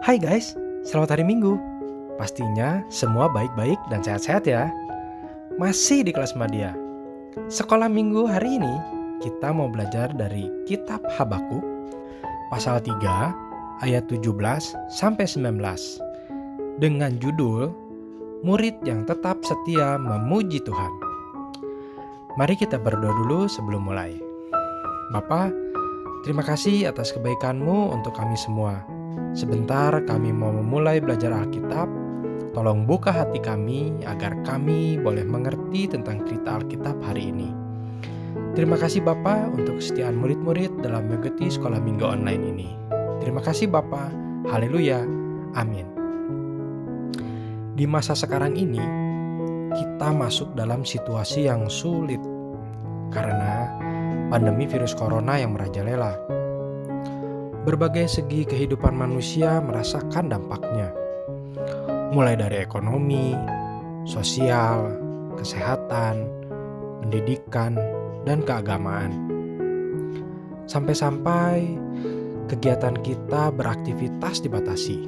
Hai guys, selamat hari Minggu. Pastinya semua baik-baik dan sehat-sehat ya. Masih di kelas Madya. Sekolah Minggu hari ini kita mau belajar dari kitab Habakuk pasal 3 ayat 17 sampai 19 dengan judul Murid yang tetap setia memuji Tuhan. Mari kita berdoa dulu sebelum mulai. Bapa, terima kasih atas kebaikan-Mu untuk kami semua. Sebentar kami mau memulai belajar Alkitab. Tolong buka hati kami agar kami boleh mengerti tentang cerita Alkitab hari ini. Terima kasih Bapa untuk kesetiaan murid-murid dalam mengikuti sekolah minggu online ini. Terima kasih Bapa. Haleluya. Amin. Di masa sekarang ini, kita masuk dalam situasi yang sulit karena pandemi virus corona yang merajalela. Berbagai segi kehidupan manusia merasakan dampaknya. Mulai dari ekonomi, sosial, kesehatan, pendidikan, dan keagamaan. Sampai-sampai kegiatan kita beraktivitas dibatasi.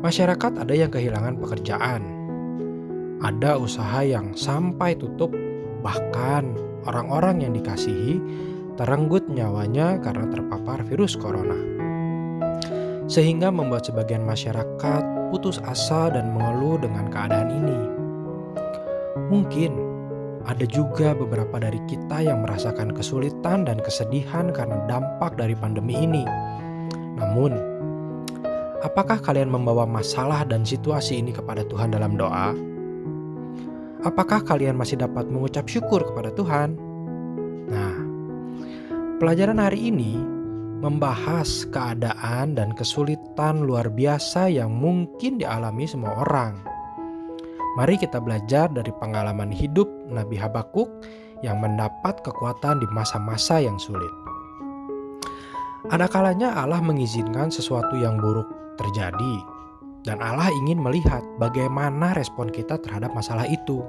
Masyarakat ada yang kehilangan pekerjaan. Ada usaha yang sampai tutup, bahkan orang-orang yang dikasihi terenggut nyawanya karena terpapar virus corona. Sehingga membuat sebagian masyarakat putus asa dan mengeluh dengan keadaan ini. Mungkin ada juga beberapa dari kita yang merasakan kesulitan dan kesedihan karena dampak dari pandemi ini. Namun, apakah kalian membawa masalah dan situasi ini kepada Tuhan dalam doa? Apakah kalian masih dapat mengucap syukur kepada Tuhan? Nah, pelajaran hari ini membahas keadaan dan kesulitan luar biasa yang mungkin dialami semua orang. Mari kita belajar dari pengalaman hidup Nabi Habakuk yang mendapat kekuatan di masa-masa yang sulit. Ada kalanya Allah mengizinkan sesuatu yang buruk terjadi, dan Allah ingin melihat bagaimana respon kita terhadap masalah itu.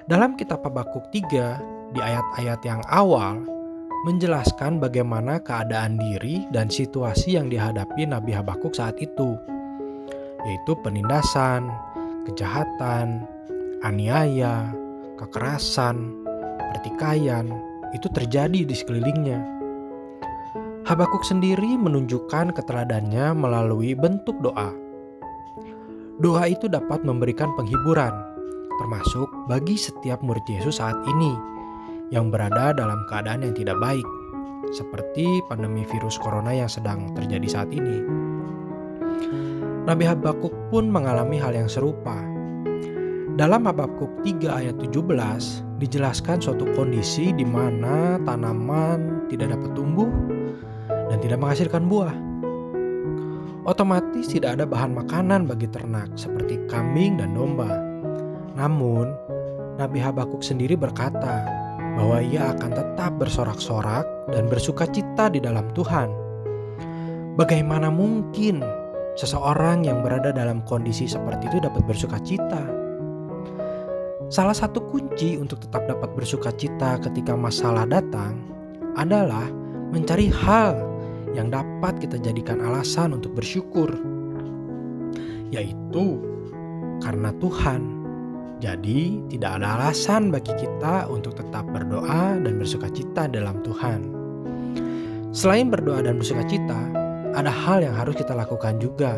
Dalam kitab Habakuk 3, di ayat-ayat yang awal, menjelaskan bagaimana keadaan diri dan situasi yang dihadapi Nabi Habakuk saat itu, yaitu penindasan, kejahatan, aniaya, kekerasan, pertikaian, itu terjadi di sekelilingnya. Habakuk sendiri menunjukkan keteladannya melalui bentuk doa. Doa itu dapat memberikan penghiburan, termasuk bagi setiap murid Yesus saat ini yang berada dalam keadaan yang tidak baik, seperti pandemi virus corona yang sedang terjadi saat ini. Nabi Habakuk pun mengalami hal yang serupa. Dalam Habakuk 3 ayat 17 dijelaskan suatu kondisi di mana tanaman tidak dapat tumbuh dan tidak menghasilkan buah. Otomatis tidak ada bahan makanan bagi ternak seperti kambing dan domba. Namun, Nabi Habakuk sendiri berkata bahwa ia akan tetap bersorak-sorak dan bersukacita di dalam Tuhan. Bagaimana mungkin seseorang yang berada dalam kondisi seperti itu dapat bersukacita? Salah satu kunci untuk tetap dapat bersukacita ketika masalah datang adalah mencari hal yang dapat kita jadikan alasan untuk bersyukur, yaitu karena Tuhan. Jadi tidak ada alasan bagi kita untuk tetap berdoa dan bersukacita dalam Tuhan. Selain berdoa dan bersukacita, ada hal yang harus kita lakukan juga,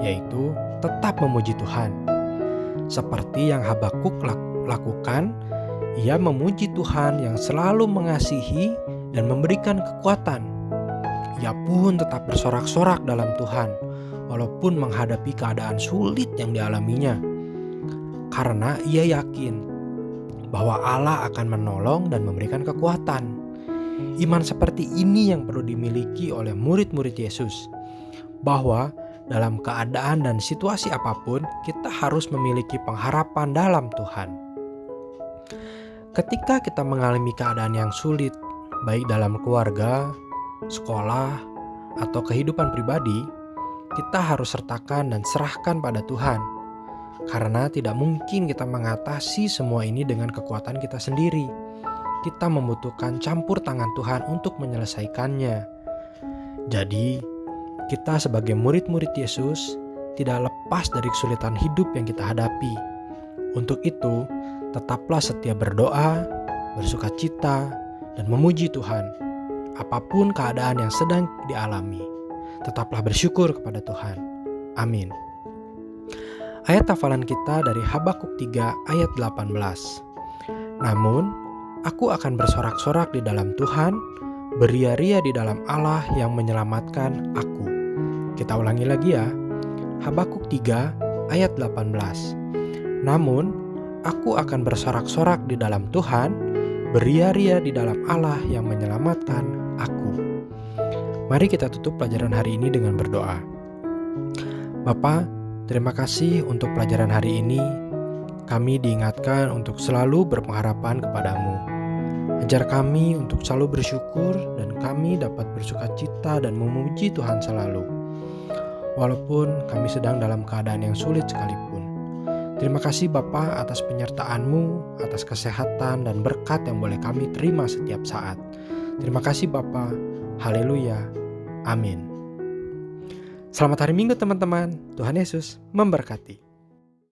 yaitu tetap memuji Tuhan. Seperti yang Habakuk lakukan, ia memuji Tuhan yang selalu mengasihi dan memberikan kekuatan. Ia pun tetap bersorak-sorak dalam Tuhan, walaupun menghadapi keadaan sulit yang dialaminya. Karena ia yakin bahwa Allah akan menolong dan memberikan kekuatan. Iman seperti ini yang perlu dimiliki oleh murid-murid Yesus. Bahwa dalam keadaan dan situasi apapun, kita harus memiliki pengharapan dalam Tuhan. Ketika kita mengalami keadaan yang sulit, baik dalam keluarga, sekolah, atau kehidupan pribadi, kita harus sertakan dan serahkan pada Tuhan. Karena tidak mungkin kita mengatasi semua ini dengan kekuatan kita sendiri. Kita membutuhkan campur tangan Tuhan untuk menyelesaikannya. Jadi, Kita sebagai murid-murid Yesus tidak lepas dari kesulitan hidup yang kita hadapi. Untuk itu, tetaplah setia berdoa, bersukacita, dan memuji Tuhan. Apapun keadaan yang sedang dialami, tetaplah bersyukur kepada Tuhan. Amin. Ayat hafalan kita dari Habakuk 3 ayat 18. Namun, aku akan bersorak-sorak di dalam Tuhan, beria-ria di dalam Allah yang menyelamatkan aku. Kita ulangi lagi ya. Habakuk 3 ayat 18. Namun, aku akan bersorak-sorak di dalam Tuhan, beria-ria di dalam Allah yang menyelamatkan aku. Mari kita tutup pelajaran hari ini dengan berdoa. Bapa, terima kasih untuk pelajaran hari ini. Kami diingatkan untuk selalu berpengharapan kepadamu. Ajar kami untuk selalu bersyukur dan kami dapat bersukacita dan memuji Tuhan selalu. Walaupun kami sedang dalam keadaan yang sulit sekalipun. Terima kasih Bapa atas penyertaan-Mu, atas kesehatan dan berkat yang boleh kami terima setiap saat. Terima kasih Bapa. Haleluya. Amin. Selamat hari Minggu teman-teman. Tuhan Yesus memberkati.